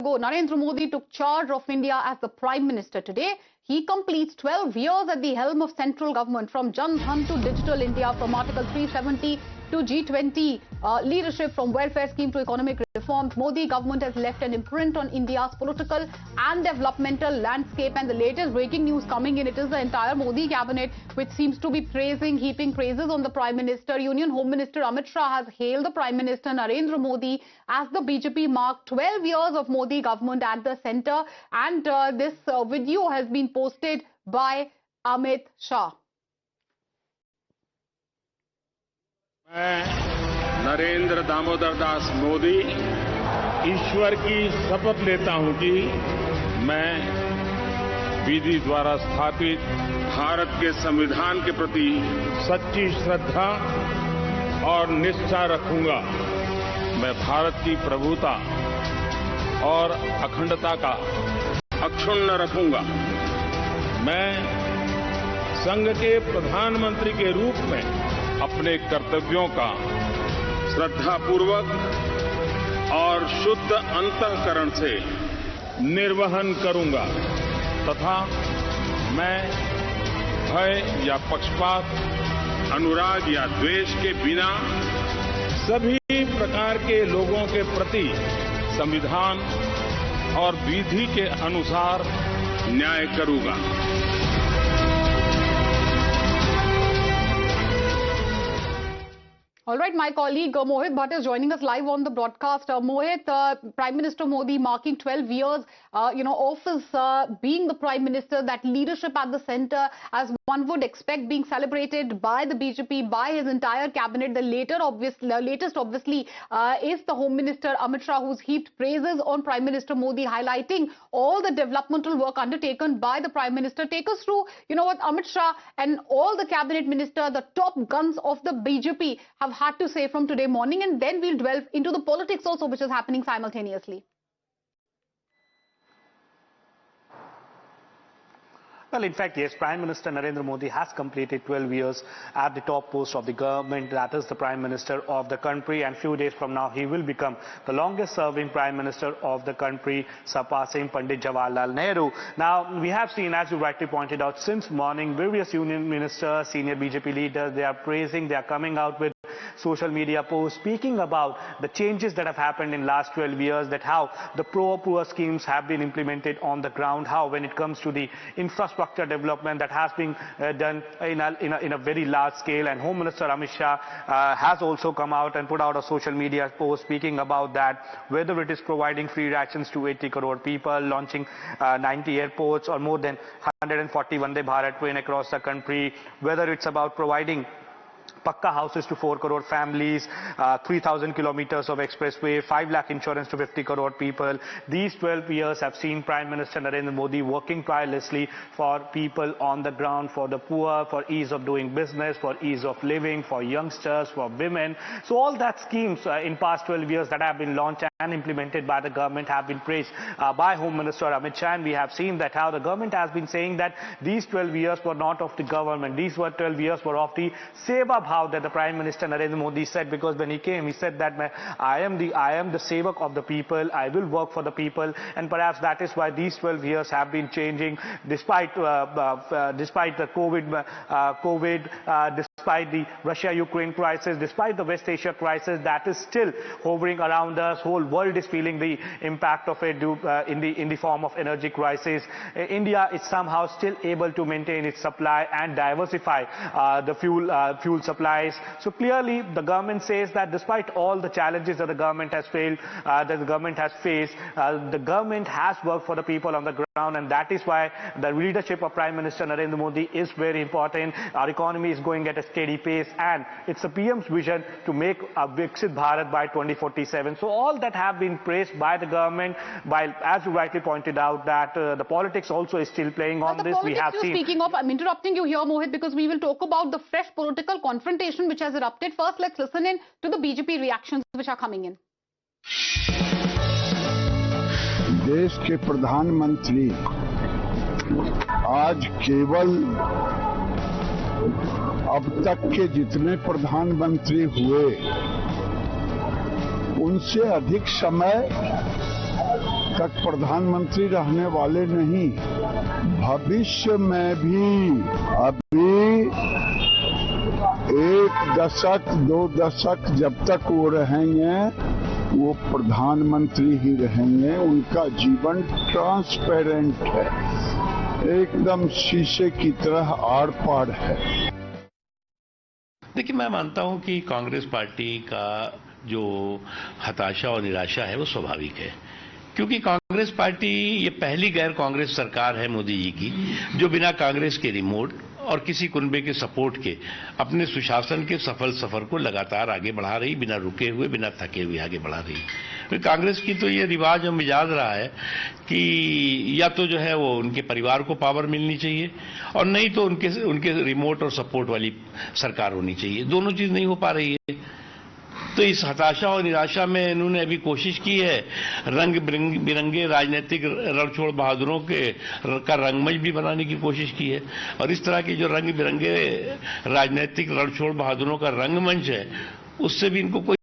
ago, Narendra Modi took charge of India as the Prime Minister. Today, he completes 12 years at the helm of central government, from Jan Dhan to Digital India, from Article 370 to G20 leadership, from welfare scheme to economic reforms. Modi government has left an imprint on India's political and developmental landscape. And the latest breaking news coming in, it is the entire Modi cabinet which seems to be heaping praises on the Prime Minister. Union Home Minister Amit Shah has hailed the Prime Minister Narendra Modi as the BJP marked 12 years of Modi government at the centre. And this video has been posted by Amit Shah. मैं नरेंद्र दामोदर दास मोदी ईश्वर की शपथ लेता हूं कि मैं विधि द्वारा स्थापित भारत के संविधान के प्रति सच्ची श्रद्धा और निष्ठा रखूंगा। मैं भारत की प्रभुता और अखंडता का अक्षुण्ण रखूंगा। मैं संघ के प्रधानमंत्री के रूप में अपने कर्तव्यों का श्रद्धापूर्वक और शुद्ध अंतःकरण से निर्वहन करूंगा तथा मैं भय या पक्षपात, अनुराग या द्वेष के बिना सभी प्रकार के लोगों के प्रति संविधान और विधि के अनुसार न्याय करूंगा। All right, my colleague Mohit Bhatt is joining us live on the broadcast. Mohit, Prime Minister Modi marking 12 years, of his being the Prime Minister, that leadership at the centre, as one would expect, being celebrated by the BJP, by his entire cabinet. The latest, obviously, is the Home Minister Amit Shah, who's heaped praises on Prime Minister Modi, highlighting all the developmental work undertaken by the Prime Minister. Take us through, what Amit Shah and all the cabinet minister, the top guns of the BJP, have had to say from today morning, and then we'll delve into the politics also, which is happening simultaneously. Well, in fact, yes, Prime Minister Narendra Modi has completed 12 years at the top post of the government, that is the Prime Minister of the country, and few days from now he will become the longest serving Prime Minister of the country, surpassing Pandit Jawaharlal Nehru. Now, we have seen, as you rightly pointed out, since morning, various union ministers, senior BJP leaders, they are praising, they are coming out with social media posts speaking about the changes that have happened in last 12 years, that how the pro-poor schemes have been implemented on the ground, how when it comes to the infrastructure development that has been done in a very large scale. And Home Minister Amit Shah has also come out and put out a social media post speaking about that, whether it is providing free rations to 80 crore people, launching 90 airports or more than 140 Vande Bharat train across the country, whether it's about providing Pakka houses to 4 crore families, 3,000 kilometers of expressway, 5 lakh insurance to 50 crore people. These 12 years have seen Prime Minister Narendra Modi working tirelessly for people on the ground, for the poor, for ease of doing business, for ease of living, for youngsters, for women. So all that schemes in past 12 years that have been launched and implemented by the government have been praised by Home Minister Amit Shah. And we have seen that how the government has been saying that these 12 years were not of the government. These were 12 years were of the Seva Bhav that the Prime Minister Narendra Modi said, because when he came, he said that I am the sevak of the people, I will work for the people, and perhaps that is why these 12 years have been changing despite the COVID, despite the Russia-Ukraine crisis, despite the West Asia crisis that is still hovering around us. Whole world is feeling the impact of it in the form of energy crisis. India is somehow still able to maintain its supply and diversify the fuel supplies. So clearly the government says that despite all the challenges that the government has faced, the government has worked for the people on the ground, and that is why the leadership of Prime Minister Narendra Modi is very important. Our economy is going at a steady pace, and it's the PM's vision to make a Viksit Bharat by 2047. So all that have been praised by the government, while, as you rightly pointed out, that the politics also is still playing on this. We have seen. Speaking of, I'm interrupting you here, Mohit, because we will talk about the fresh political confrontation which has erupted. First, let's listen in to the BJP reactions which are coming in. देश के प्रधानमंत्री आज केवल अब तक के जितने प्रधानमंत्री हुए उनसे अधिक समय तक प्रधानमंत्री रहने वाले नहीं, भविष्य में भी अभी 1 दशक 2 दशक जब तक वो रहेंगे वो प्रधानमंत्री ही रहेंगे। उनका जीवन ट्रांसपेरेंट है, एकदम शीशे की तरह आर पार है। देखिए, मैं मानता हूं कि कांग्रेस पार्टी का जो हताशा और निराशा है वो स्वाभाविक है, क्योंकि कांग्रेस पार्टी ये पहली गैर कांग्रेस सरकार है मोदी जी की जो बिना कांग्रेस के रिमोट और किसी कुनबे के सपोर्ट के अपने सुशासन के सफल सफर को लगातार आगे बढ़ा रही, बिना रुके हुए, बिना थके हुए आगे बढ़ा रही। तो कांग्रेस की तो ये रिवाज और मिजाज रहा है कि या तो जो है वो उनके परिवार को पावर मिलनी चाहिए और नहीं तो उनके रिमोट और सपोर्ट वाली सरकार होनी चाहिए। दोनों चीज नहीं हो पा रही है। तो इस हताशा और निराशा में इन्होंने अभी कोशिश की है रंग बिरंगे राजनीतिक रणछोड़ बहादुरों का रंगमंच भी बनाने की कोशिश की है, और इस तरह के जो रंग बिरंगे राजनीतिक रणछोड़ बहादुरों का रंगमंच है उससे भी इनको कोई